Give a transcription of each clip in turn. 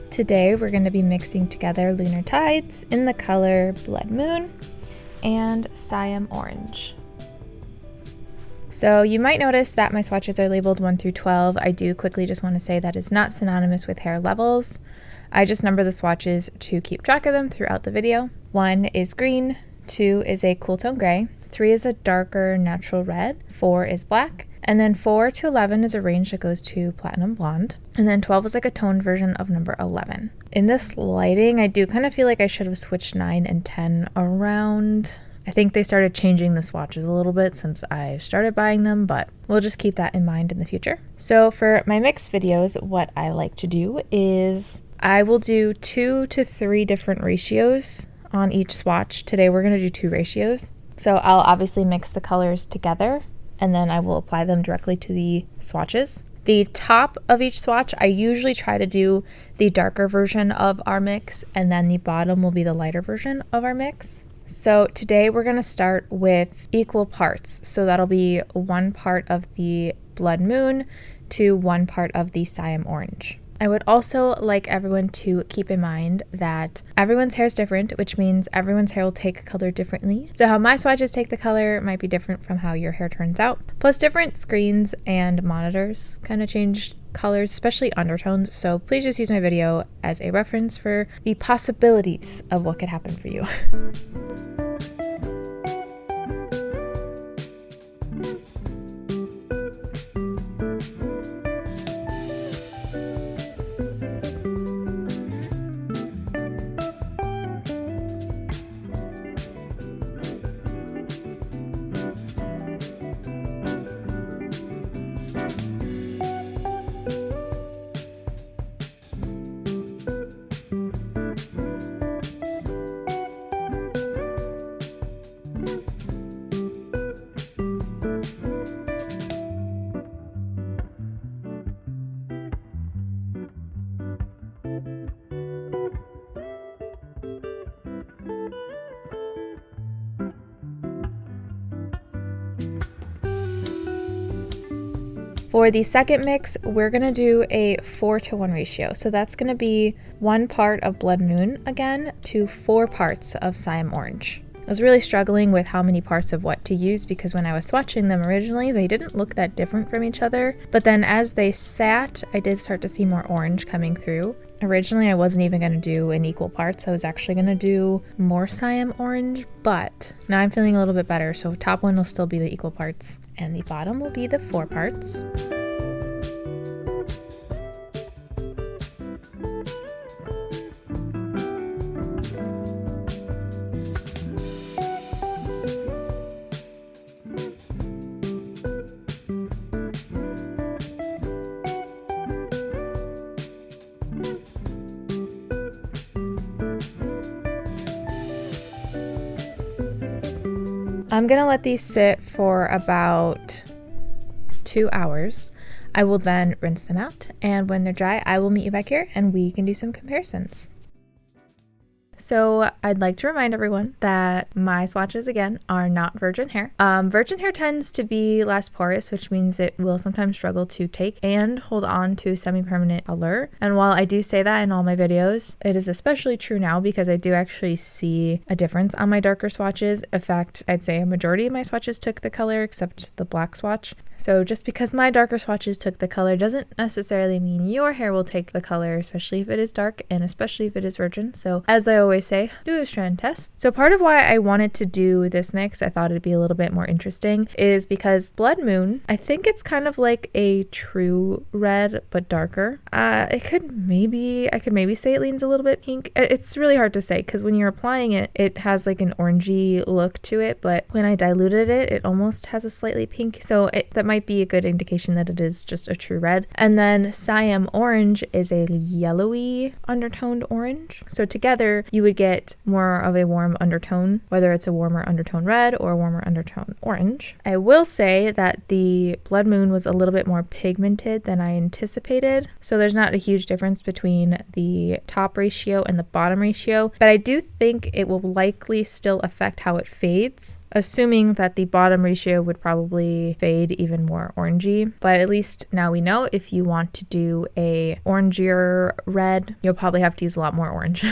Today we're going to be mixing together Lunar Tides in the color Blood Moon and Siam Orange. So you might notice that my swatches are labeled 1 through 12. I do quickly just want to say that is not synonymous with hair levels. I just number the swatches to keep track of them throughout the video. 1 is green, 2 is a cool tone gray, 3 is a darker natural red, 4 is black, and then 4 to 11 is a range that goes to platinum blonde. And then 12 is like a toned version of number 11. In this lighting, I do kind of feel like I should have switched 9 and 10 around. I think they started changing the swatches a little bit since I started buying them, but we'll just keep that in mind in the future. So for my mix videos, what I like to do is I will do 2 to 3 different ratios on each swatch. Today we're going to do 2 ratios. So I'll obviously mix the colors together, and then I will apply them directly to the swatches. The top of each swatch, I usually try to do the darker version of our mix, and then the bottom will be the lighter version of our mix. So today we're going to start with equal parts. So that'll be 1 part of the Blood Moon to 1 part of the Siam Orange. I would also like everyone to keep in mind that everyone's hair is different, which means everyone's hair will take color differently. So how my swatches take the color might be different from how your hair turns out. Plus different screens and monitors kind of change colors, especially undertones. So please just use my video as a reference for the possibilities of what could happen for you. For the second mix, we're going to do a 4 to 1 ratio. So that's going to be 1 part of Blood Moon again to 4 parts of Siam Orange. I was really struggling with how many parts of what to use because when I was swatching them originally, they didn't look that different from each other. But then as they sat, I did start to see more orange coming through. Originally, I wasn't even going to do in equal parts. I was actually going to do more Siam Orange, but now I'm feeling a little bit better. So top one will still be the equal parts and the bottom will be the 4 parts. I'm gonna let these sit for about 2 hours. I will then rinse them out, and when they're dry, I will meet you back here and we can do some comparisons. So I'd like to remind everyone that my swatches, again, are not virgin hair. Virgin hair tends to be less porous, which means it will sometimes struggle to take and hold on to semi-permanent color. And while I do say that in all my videos, it is especially true now because I do actually see a difference on my darker swatches. In fact, I'd say a majority of my swatches took the color except the black swatch. So just because my darker swatches took the color doesn't necessarily mean your hair will take the color, especially if it is dark and especially if it is virgin. So as I always say, do a strand test. So part of why I wanted to do this mix, I thought it'd be a little bit more interesting, is because Blood Moon, I think it's kind of like a true red but darker. I could maybe say it leans a little bit pink. It's really hard to say because when you're applying it, it has like an orangey look to it, but when I diluted it, it almost has a slightly pink. So that might be a good indication that it is just a true red. And then Siam Orange is a yellowy undertoned orange. So together you would get more of a warm undertone, whether it's a warmer undertone red or a warmer undertone orange. I will say that the Blood Moon was a little bit more pigmented than I anticipated, so there's not a huge difference between the top ratio and the bottom ratio, but I do think it will likely still affect how it fades, assuming that the bottom ratio would probably fade even more orangey. But at least now we know if you want to do a orangier red, you'll probably have to use a lot more orange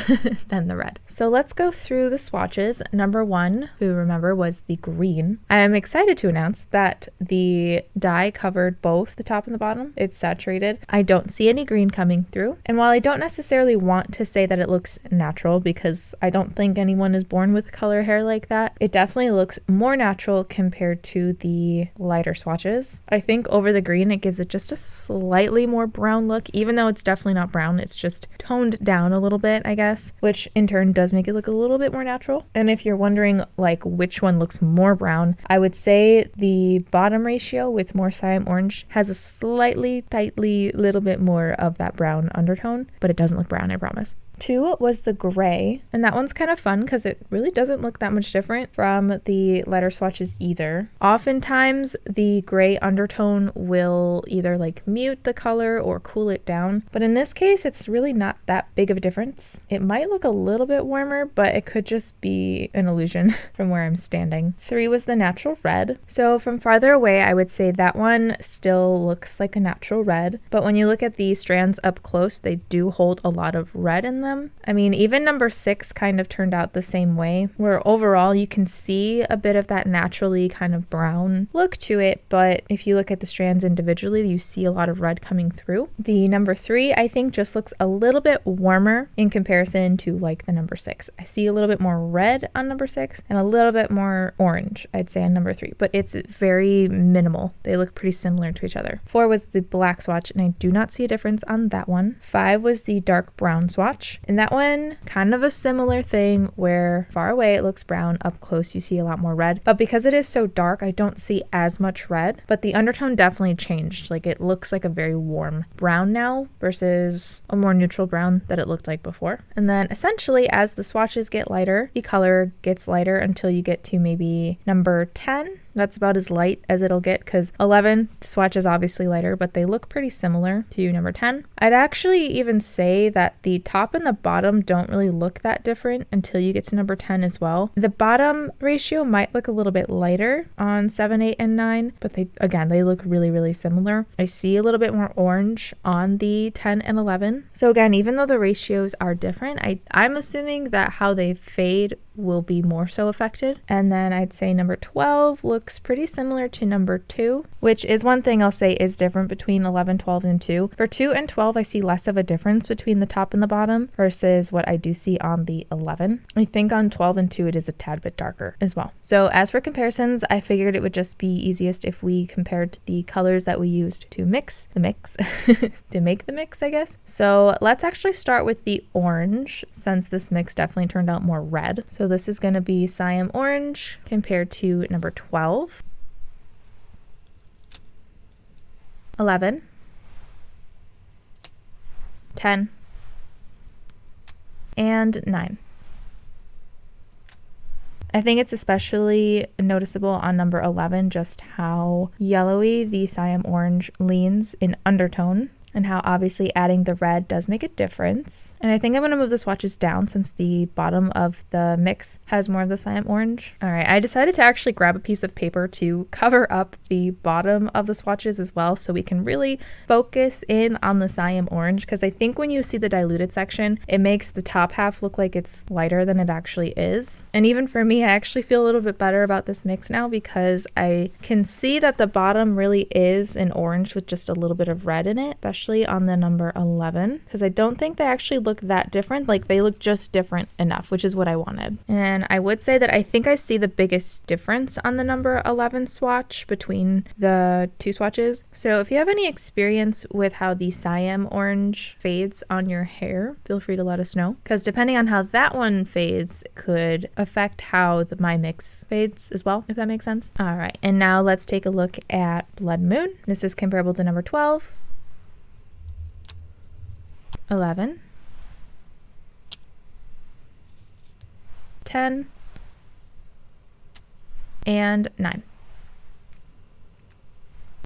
than the red. So let's go through the swatches. Number one, who remember, was the green. I am excited to announce that the dye covered both the top and the bottom. It's saturated. I don't see any green coming through. And while I don't necessarily want to say that it looks natural, because I don't think anyone is born with color hair like that, it definitely looks more natural compared to the lighter swatches. I think over the green, it gives it just a slightly more brown look, even though it's definitely not brown. It's just toned down a little bit, I guess, which in turn does make it look a little bit more natural. And if you're wondering like which one looks more brown, I would say the bottom ratio with more Siam Orange has a slightly, tightly, little bit more of that brown undertone, but it doesn't look brown, I promise. 2 was the gray, and that one's kind of fun because it really doesn't look that much different from the lighter swatches either. Oftentimes the gray undertone will either like mute the color or cool it down, but in this case it's really not that big of a difference. It might look a little bit warmer, but it could just be an illusion from where I'm standing. 3 was the natural red. So from farther away, I would say that one still looks like a natural red, but when you look at the strands up close, they do hold a lot of red in them. I mean, even number 6 kind of turned out the same way, where overall you can see a bit of that naturally kind of brown look to it, but if you look at the strands individually, you see a lot of red coming through. The number 3, I think, just looks a little bit warmer in comparison to like the number 6. I see a little bit more red on number 6 and a little bit more orange, I'd say, on number 3, but it's very minimal. They look pretty similar to each other. 4 was the black swatch, and I do not see a difference on that one. 5 was the dark brown swatch. And that one, kind of a similar thing where far away it looks brown, up close you see a lot more red. But because it is so dark, I don't see as much red, but the undertone definitely changed. Like it looks like a very warm brown now versus a more neutral brown that it looked like before. And then essentially as the swatches get lighter, the color gets lighter until you get to maybe number 10. That's about as light as it'll get because 11 swatch is obviously lighter, but they look pretty similar to number 10. I'd actually even say that the top and the bottom don't really look that different until you get to number 10 as well. The bottom ratio might look a little bit lighter on 7, 8, and 9, but they look really, really similar. I see a little bit more orange on the 10 and 11. So again, even though the ratios are different, I'm assuming that how they fade will be more so affected. And then I'd say number 12 looks pretty similar to number 2, which is one thing I'll say is different between 11, 12, and 2. For 2 and 12, I see less of a difference between the top and the bottom versus what I do see on the 11. I think on 12 and 2, it is a tad bit darker as well. So as for comparisons, I figured it would just be easiest if we compared the colors that we used to mix the mix, to make the mix, I guess. So let's actually start with the orange, since this mix definitely turned out more red. So this is going to be Siam Orange compared to number 12, 11, 10, and 9. I think it's especially noticeable on number 11 just how yellowy the Siam Orange leans in undertone, and how obviously adding the red does make a difference. And I think I'm going to move the swatches down since the bottom of the mix has more of the Siam Orange. All right, I decided to actually grab a piece of paper to cover up the bottom of the swatches as well, so we can really focus in on the Siam Orange, because I think when you see the diluted section, it makes the top half look like it's lighter than it actually is. And even for me, I actually feel a little bit better about this mix now because I can see that the bottom really is an orange with just a little bit of red in it, especially on the number 11, because I don't think they actually look that different. Like they look just different enough, which is what I wanted. And I would say that I think I see the biggest difference on the number 11 swatch between the two swatches. So if you have any experience with how the Siam Orange fades on your hair, feel free to let us know, because depending on how that one fades could affect how my mix fades as well, if that makes sense. All right, and now let's take a look at Blood Moon. This is comparable to number 12, 11, 10, and 9.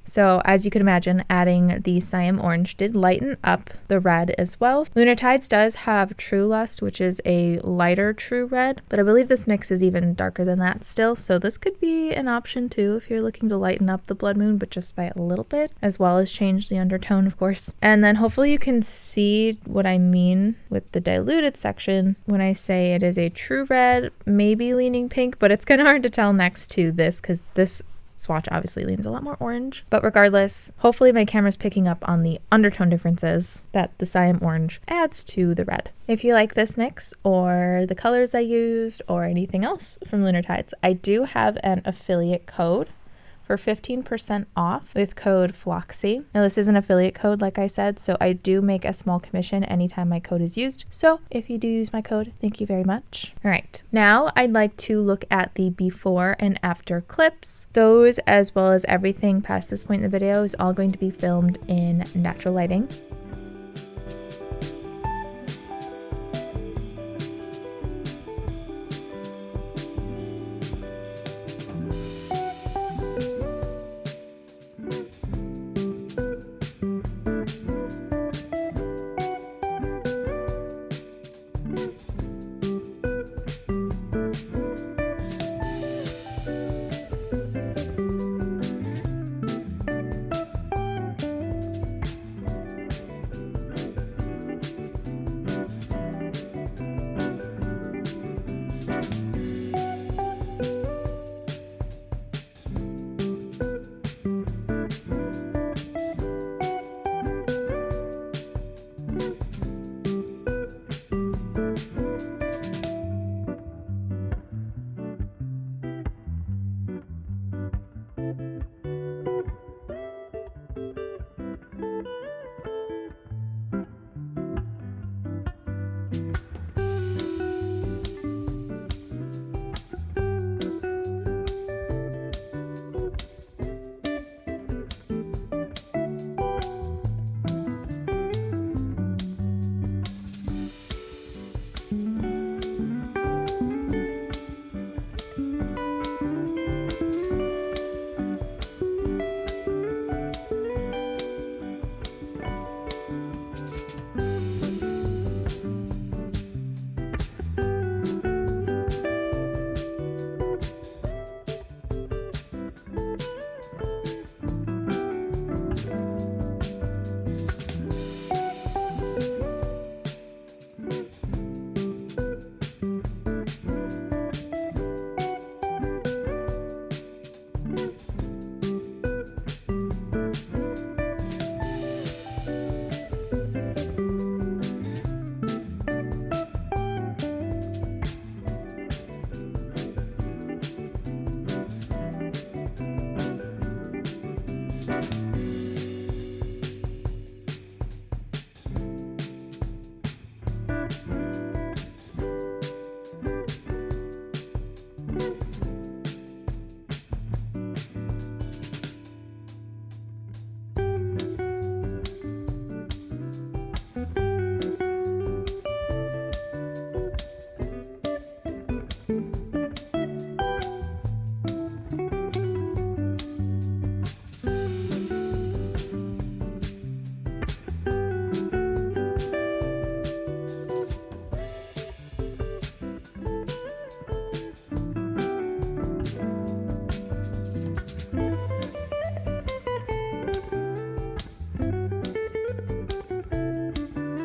So as you can imagine, adding the Siam Orange did lighten up the red as well. Lunar Tides does have True Lust, which is a lighter true red, but I believe this mix is even darker than that still. So this could be an option too if you're looking to lighten up the blood moon, but just by a little bit, as well as change the undertone, of course. And then hopefully you can see what I mean with the diluted section when I say it is a true red, maybe leaning pink, but it's kind of hard to tell next to this because this swatch obviously leans a lot more orange. But regardless, hopefully my camera's picking up on the undertone differences that the Siam Orange adds to the red. If you like this mix or the colors I used or anything else from Lunar Tides, I do have an affiliate code for 15% off with code FLOXY. Now this is an affiliate code, like I said, so I do make a small commission anytime my code is used. So if you do use my code, thank you very much. All right, now I'd like to look at the before and after clips. Those, as well as everything past this point in the video, is all going to be filmed in natural lighting.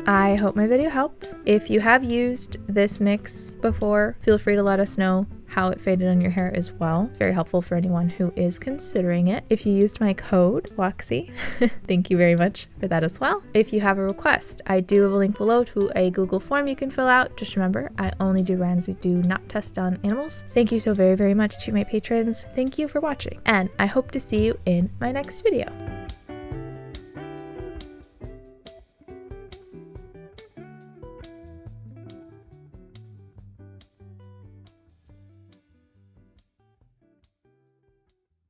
I hope my video helped. If you have used this mix before, feel free to let us know how it faded on your hair as well. It's very helpful for anyone who is considering it. If you used my code, FLOXY, thank you very much for that as well. If you have a request, I do have a link below to a Google form you can fill out. Just remember, I only do brands we do not test on animals. Thank you so very, very much to my patrons. Thank you for watching, and I hope to see you in my next video.